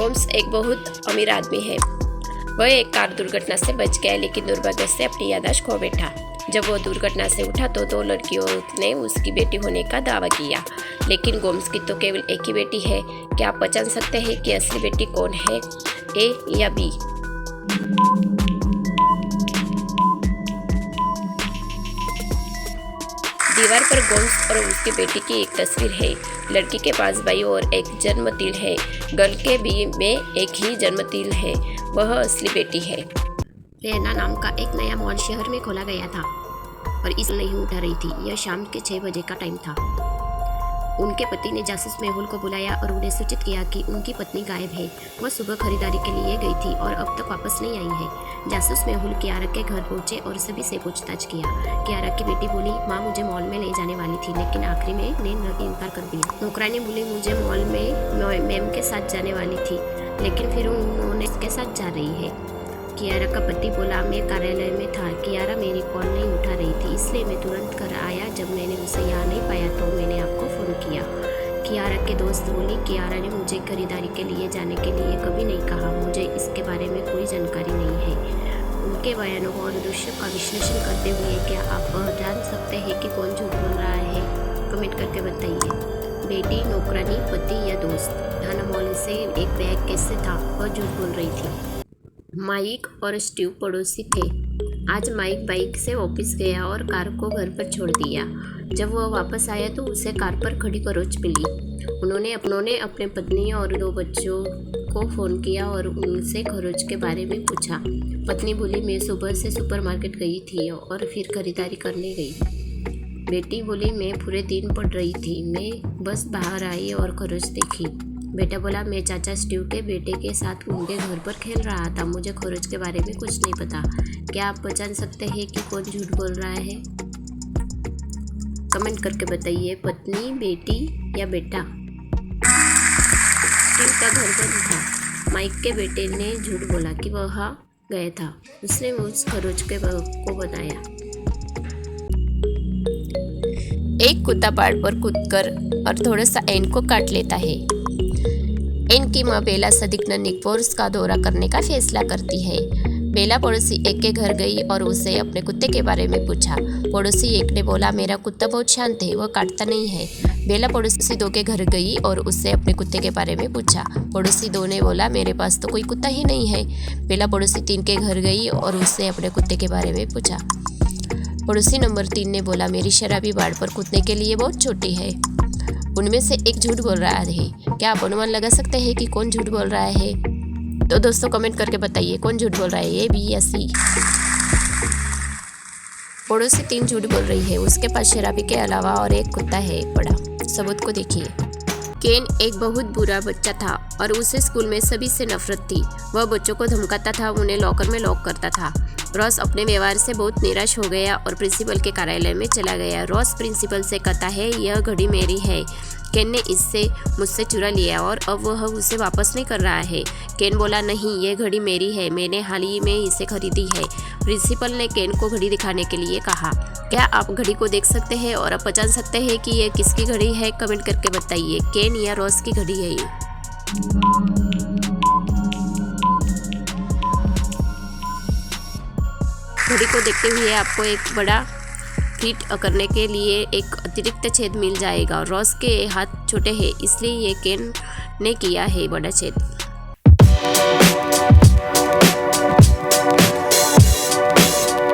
गोम्स एक बहुत अमीर आदमी है। वह एक कार दुर्घटना से बच गया, लेकिन दुर्भाग्य से अपनी याददाश्त खो बैठा। जब वो दुर्घटना से उठा तो 2 लड़कियों ने उसकी बेटी होने का दावा किया, लेकिन गोम्स की तो केवल एक ही बेटी है। क्या आप पहचान सकते हैं कि असली बेटी कौन है, ए या बी? दीवार पर गोम्स और उसकी बेटी की एक तस्वीर है। लड़की के पास भाई और एक जन्मतिल है। गर्ल के भी में एक ही जन्मतिल है। वह असली बेटी है। रेना नाम का एक नया मॉल शहर में खोला गया था और इस नहीं उठा रही थी। यह शाम के 6 बजे का टाइम था। उनके पति ने जासूस मेहुल को बुलाया और उन्हें सूचित किया कि उनकी पत्नी गायब है। वह सुबह खरीदारी के लिए गई थी और अब तक वापस नहीं आई है। जासूस मेहुल कियारा के घर पहुंचे और सभी से पूछताछ किया। कियारा की बेटी बोली, माँ मुझे मॉल में ले जाने वाली थी, लेकिन आखिरी में ने इनकार कर दिया। नौकरानी बोली, मुझे मॉल में मैम के साथ जाने वाली थी, लेकिन फिर उन्होंने इसके साथ जा रही है। कियारा का पति बोला, मैं कार्यालय में था। कियारा मेरी कॉल नहीं उठा रही थी, इसलिए मैं तुरंत घर आया। जब मैंने उसे यहाँ नहीं पाया तो मैंने आपको फ़ोन किया। कियारा के दोस्त बोली, कियारा ने मुझे खरीदारी के लिए जाने के लिए कभी नहीं कहा। मुझे इसके बारे में कोई जानकारी नहीं है। उनके बयानों और दृश्यों का विश्लेषण करते हुए क्या आप जान सकते हैं कि कौन झूठ बोल रहा है? कमेंट करके बताइए। बेटी, नौकरानी, पति या दोस्त? थाना मॉल से एक बैग कैसे था? वह झूठ बोल रही थी। माइक और स्टीव पड़ोसी थे। आज माइक बाइक से ऑफिस गया और कार को घर पर छोड़ दिया। जब वह वापस आया तो उसे कार पर खड़ी खरोच मिली। उन्होंने अपने पत्नी और 2 बच्चों को फ़ोन किया और उनसे खरोच के बारे में पूछा। पत्नी बोली, मैं सुबह से सुपरमार्केट गई थी और फिर खरीदारी करने गई। बेटी बोली, मैं पूरे दिन पढ़ रही थी, मैं बस बाहर आई और खरोच देखी। बेटा बोला, मैं चाचा स्टीव के बेटे के साथ उनके घर पर खेल रहा था, मुझे खरोच के बारे में कुछ नहीं पता। क्या आप पहचान सकते हैं कि कौन झूठ बोल रहा है? कमेंट करके बताइए। पत्नी, बेटी या बेटा? स्टीव का घर बंद था। माइक के बेटे ने झूठ बोला कि वह गया था। उसने उस खरोच को बताया। एक कुत्ता पेड़ पर कूदकर और थोड़ा सा एन को काट लेता है। एन की माँ बेला सदिक निकोर्स का दौरा करने का फैसला करती है। बेला पड़ोसी एक के घर गई और उसे अपने कुत्ते के बारे में पूछा। पड़ोसी एक ने बोला, मेरा कुत्ता बहुत शांत है, वह काटता नहीं है। बेला पड़ोसी 2 के घर गई और उससे अपने कुत्ते के बारे में पूछा। पड़ोसी 2 ने बोला, मेरे पास तो कोई कुत्ता ही नहीं है। बेला पड़ोसी 3 के घर गई और उससे अपने कुत्ते के बारे में पूछा। पड़ोसी नंबर 3 ने बोला, मेरी शराबी बाड़ पर कूदने के लिए बहुत छोटी है। उनमें से एक झूठ बोल रहा है। क्या आप अनुमान लगा सकते हैं कि कौन झूठ बोल रहा है? तो दोस्तों कमेंट करके बताइए, कौन झूठ बोल रहा है, ए, बी या सी? पड़ोसी 3 झूठ बोल रही है। उसके पास शराबी के अलावा और एक कुत्ता है बड़ा। सबूत को देखिए। केन एक बहुत बुरा बच्चा था और उसे स्कूल में सभी से नफरत थी। वह बच्चों को धमकाता था, उन्हें लॉकर में लॉक करता था। रॉस अपने व्यवहार से बहुत निराश हो गया और प्रिंसिपल के कार्यालय में चला गया। रॉस प्रिंसिपल से कहता है, यह घड़ी मेरी है। केन ने इससे मुझसे चुरा लिया और अब वह उसे वापस नहीं कर रहा है। केन बोला, नहीं, यह घड़ी मेरी है, मैंने हाल ही में इसे खरीदी है। प्रिंसिपल ने केन को घड़ी दिखाने के लिए कहा। क्या आप घड़ी को देख सकते हैं और आप पहचान सकते हैं कि यह किसकी घड़ी है? कमेंट करके बताइए, केन या रॉस की घड़ी है ये? घड़ी को देखते हुए आपको एक बड़ा फिट करने के लिए एक अतिरिक्त छेद मिल जाएगा। रॉस के हाथ छोटे हैं, इसलिए ये केन ने किया है बड़ा छेद।